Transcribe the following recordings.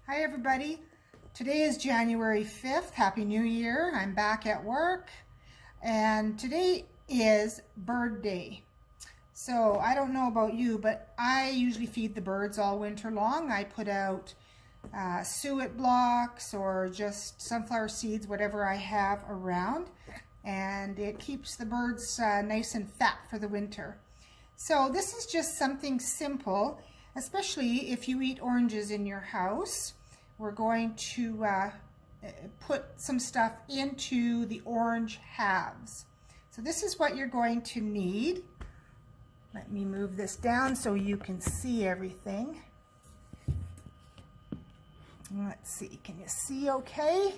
Hi everybody. Today is January 5th. Happy New Year. I'm back at work and today is bird day. So I don't know about you, but I usually feed the birds all winter long. I put out suet blocks or just sunflower seeds, whatever I have around, and it keeps the birds nice and fat for the winter. So this is just something simple, especially if you eat oranges in your house. We're going to put some stuff into the orange halves. So this is what you're going to need. Let me move this down so you can see everything. Let's see, can you see okay?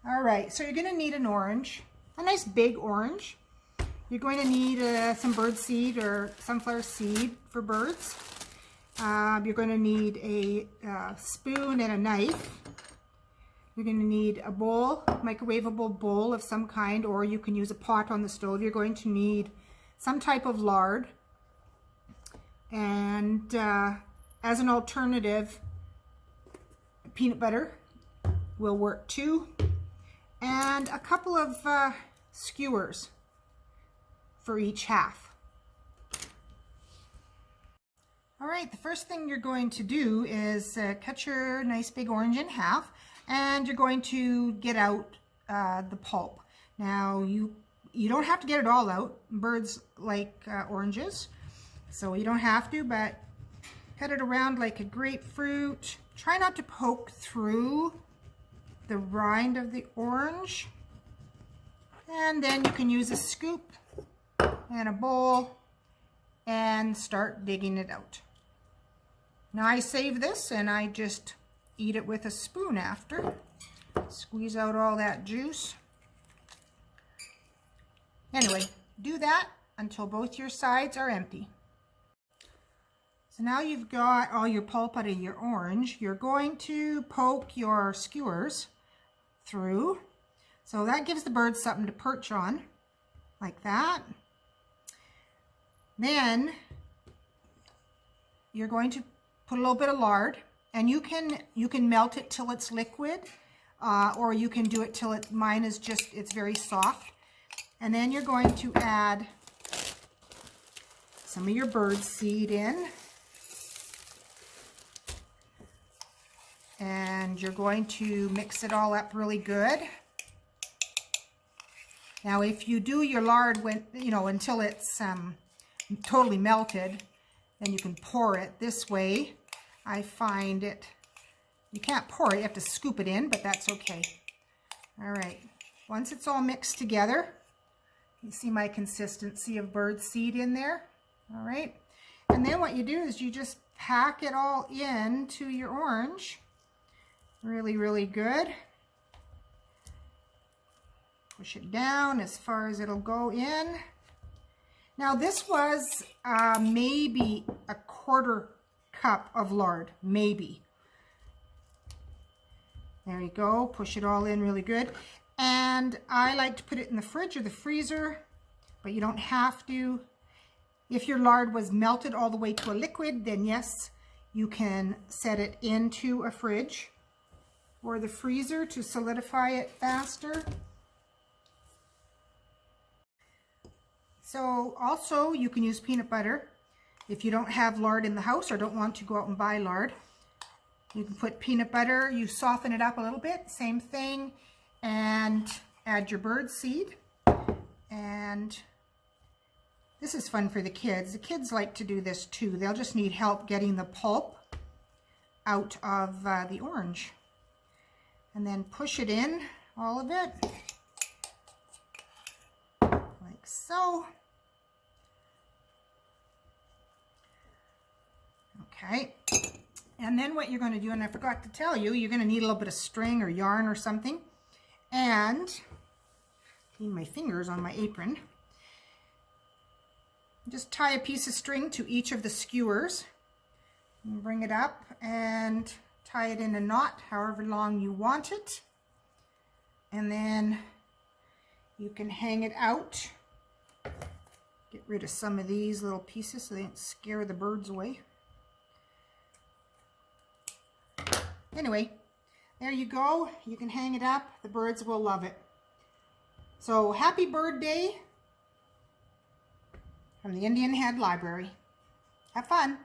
All right, so you're going to need an orange, a nice big orange. You're going to need some bird seed or sunflower seed for birds. You're going to need a spoon and a knife. You're going to need a bowl, microwavable bowl of some kind, or you can use a pot on the stove. You're going to need some type of lard. And as an alternative, peanut butter will work too. And a couple of skewers for each half. All right, the first thing you're going to do is cut your nice big orange in half, and you're going to get out the pulp. Now, you don't have to get it all out. Birds like oranges, so you don't have to, but cut it around like a grapefruit. Try not to poke through the rind of the orange. And then you can use a scoop and a bowl and start digging it out. Now I save this and I just eat it with a spoon after. Squeeze out all that juice. Anyway, do that until both your sides are empty. So now you've got all your pulp out of your orange. You're going to poke your skewers through. So that gives the birds something to perch on, like that. Then you're going to put a little bit of lard, and you can melt it till it's liquid, or you can do it till mine is just, it's very soft. And then you're going to add some of your bird seed in. And you're going to mix it all up really good. Now, if you do your lard until it's totally melted, then you can pour it this way. I find it, you can't pour it, you have to scoop it in, but that's okay. All right, once it's all mixed together, you see my consistency of bird seed in there. All right, and then what you do is you just pack it all into your orange. Really, really good. Push it down as far as it'll go in. Now this was maybe a quarter cup of lard, maybe. There you go, push it all in really good. And I like to put it in the fridge or the freezer, but you don't have to. If your lard was melted all the way to a liquid, then yes, you can set it into a fridge or the freezer to solidify it faster. So also you can use peanut butter if you don't have lard in the house or don't want to go out and buy lard. You can put peanut butter, you soften it up a little bit, same thing, and add your bird seed. And this is fun for the kids. The kids like to do this too. They'll just need help getting the pulp out of the orange. And then push it in, all of it, like so. Okay, and then what you're going to do, and I forgot to tell you, you're going to need a little bit of string or yarn or something, and clean my fingers on my apron. Just tie a piece of string to each of the skewers, and bring it up and tie it in a knot however long you want it, and then you can hang it out. Get rid of some of these little pieces so they don't scare the birds away. Anyway, there you go. You can hang it up. The birds will love it. So happy Bird Day from the Indian Head Library. Have fun.